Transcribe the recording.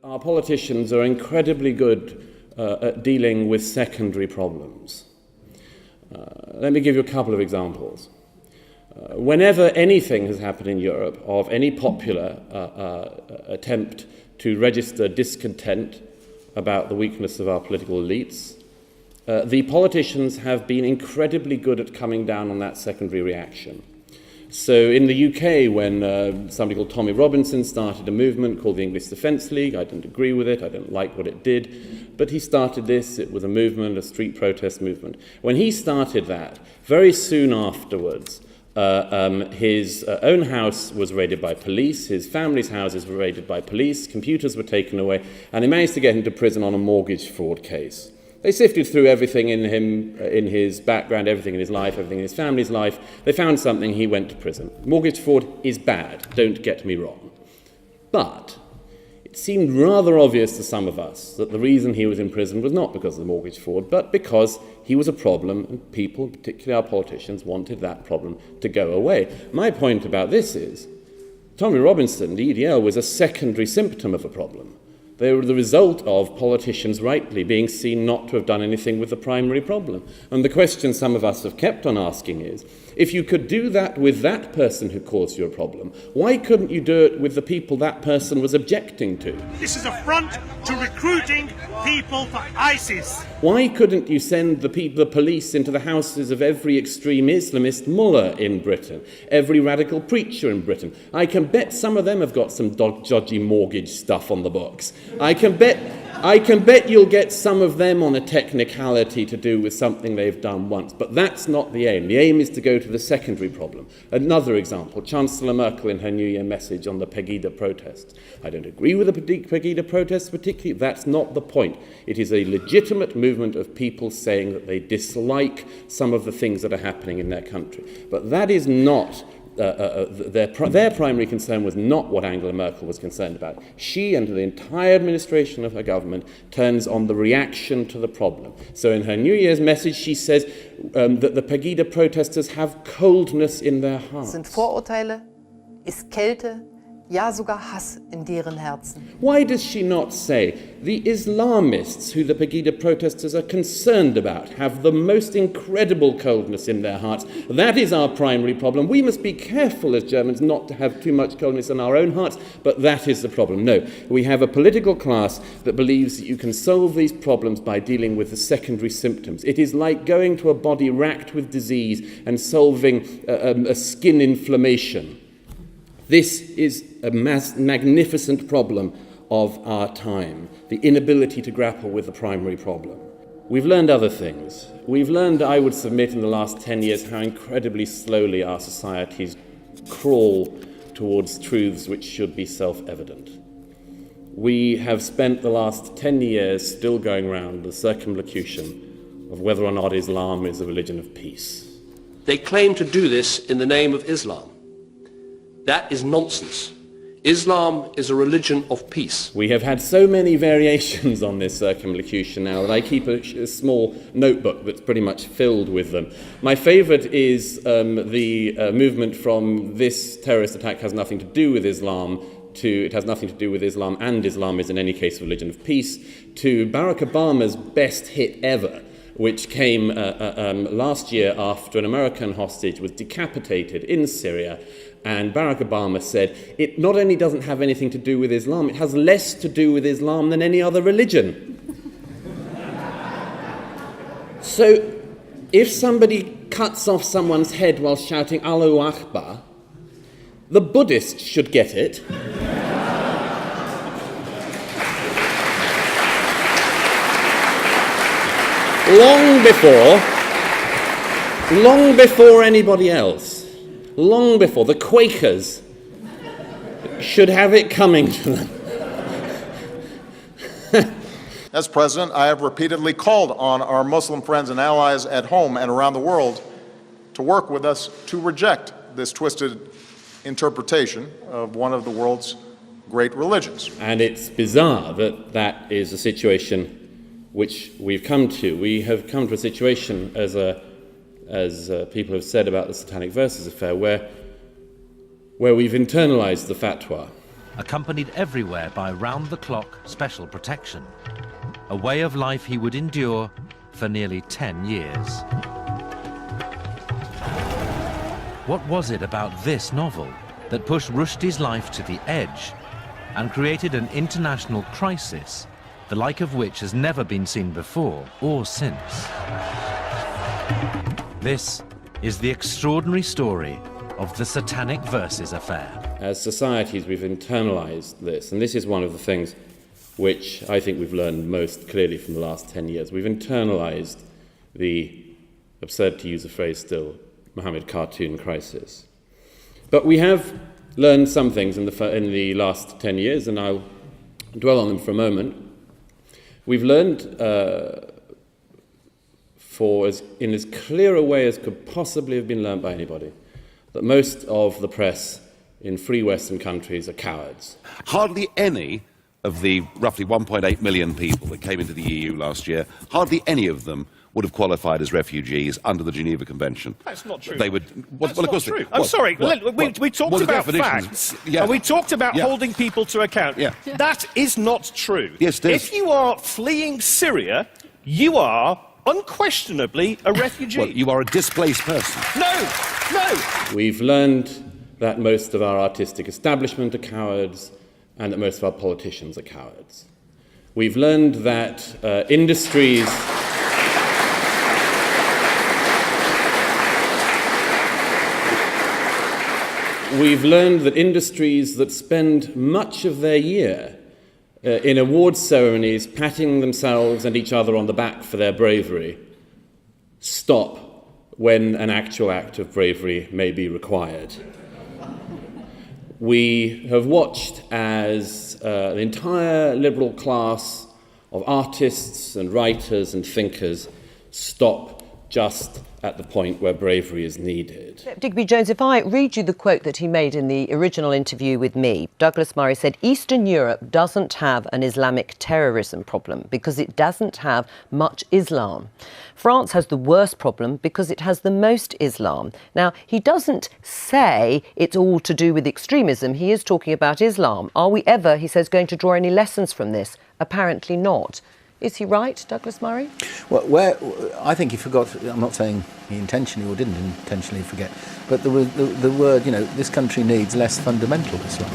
Our politicians are incredibly good at dealing with secondary problems. Let me give you a couple of examples. Whenever anything has happened in Europe of any popular attempt to register discontent about the weakness of our political elites, the politicians have been incredibly good at coming down on that secondary reaction. So in the UK, when somebody called Tommy Robinson started a movement called the English Defence League, I didn't agree with it, I didn't like what it did, but he started this, it was a movement, a street protest movement. When he started that, very soon afterwards, his own house was raided by police, his family's houses were raided by police, computers were taken away, and they managed to get him to prison on a mortgage fraud case. They sifted through everything in him, in his background, everything in his life, everything in his family's life. They found something, he went to prison. Mortgage fraud is bad, don't get me wrong. But it seemed rather obvious to some of us that the reason he was in prison was not because of the mortgage fraud, but because he was a problem and people, particularly our politicians, wanted that problem to go away. My point about this is, Tommy Robinson, the EDL, was a secondary symptom of a problem. They were the result of politicians rightly being seen not to have done anything with the primary problem. And the question some of us have kept on asking is, if you could do that with that person who caused you a problem, why couldn't you do it with the people that person was objecting to? This is a front to recruiting people for ISIS. Why couldn't you send the police into the houses of every extreme Islamist mullah in Britain, every radical preacher in Britain? I can bet some of them have got some dodgy mortgage stuff on the books. I can bet you'll get some of them on a technicality to do with something they've done once, but that's not the aim. The aim is to go to the secondary problem. Another example, Chancellor Merkel in her New Year message on the Pegida protests. I don't agree with the Pegida protests particularly, that's not the point. It is a legitimate movement of people saying that they dislike some of the things that are happening in their country. But that is not their primary concern was not what Angela Merkel was concerned about. She and the entire administration of her government turns on the reaction to the problem. So in her New Year's message, she says that the Pegida protesters have coldness in their hearts. Sind Vorurteile, ist Kälte, ja sogar Hass in deren Herzen. Why does she not say the Islamists who the Pegida protesters are concerned about have the most incredible coldness in their hearts? That is our primary problem. We must be careful as Germans not to have too much coldness in our own hearts, but that is the problem. No, we have a political class that believes that you can solve these problems by dealing with the secondary symptoms. It is like going to a body racked with disease and solving a skin inflammation. This is a magnificent problem of our time, the inability to grapple with the primary problem. We've learned other things. We've learned, I would submit, in the last 10 years how incredibly slowly our societies crawl towards truths which should be self-evident. We have spent the last 10 years still going around the circumlocution of whether or not Islam is a religion of peace. They claim to do this in the name of Islam. That is nonsense. Islam is a religion of peace. We have had so many variations on this circumlocution now that I keep a small notebook that's pretty much filled with them. My favourite is the movement from this terrorist attack has nothing to do with Islam to it has nothing to do with Islam and Islam is in any case a religion of peace, to Barack Obama's best hit ever, which came last year after an American hostage was decapitated in Syria. And Barack Obama said, it not only doesn't have anything to do with Islam, it has less to do with Islam than any other religion. So, if somebody cuts off someone's head while shouting Allahu Akbar, the Buddhist should get it. long before anybody else. Long before. The Quakers should have it coming to them. As president, I have repeatedly called on our Muslim friends and allies at home and around the world to work with us to reject this twisted interpretation of one of the world's great religions. And it's bizarre that that is a situation which we've come to. We have come to a situation, as people have said about the Satanic Verses affair, where we've internalized the fatwa. accompanied everywhere by round-the-clock special protection, a way of life he would endure for nearly 10 years. What was it about this novel that pushed Rushdie's life to the edge and created an international crisis, the like of which has never been seen before or since? This is the extraordinary story of the Satanic Verses affair. As societies, we've internalized this, and this is one of the things which I think we've learned most clearly from the last 10 years. We've internalized the, absurd to use a phrase still, Mohammed cartoon crisis. But we have learned some things in the last 10 years, and I'll dwell on them for a moment. We've learned, in as clear a way as could possibly have been learned by anybody, that most of the press in free Western countries are cowards. Hardly any of the roughly 1.8 million people that came into the EU last year, hardly any of them would have qualified as refugees under the Geneva Convention. That's not true. They would. That's not true. I'm sorry. We talked about facts, and we talked about holding people to account. Yeah. That is not true. Yes, it is. If you are fleeing Syria, you are unquestionably a refugee. Well, you are a displaced person. No. We've learned that most of our artistic establishment are cowards and that most of our politicians are cowards. We've learned that industries... We've learned that industries that spend much of their year in awards ceremonies patting themselves and each other on the back for their bravery stop when an actual act of bravery may be required. We have watched as the entire liberal class of artists and writers and thinkers stop just at the point where bravery is needed. Digby Jones, if I read you the quote that he made in the original interview with me, Douglas Murray said, Eastern Europe doesn't have an Islamic terrorism problem because it doesn't have much Islam. France has the worst problem because it has the most Islam. Now, he doesn't say it's all to do with extremism. He is talking about Islam. Are we ever, he says, going to draw any lessons from this? Apparently not. Is he right, Douglas Murray? Well, I think he forgot. I'm not saying he intentionally or didn't intentionally forget, but the word, this country needs less fundamental Islam.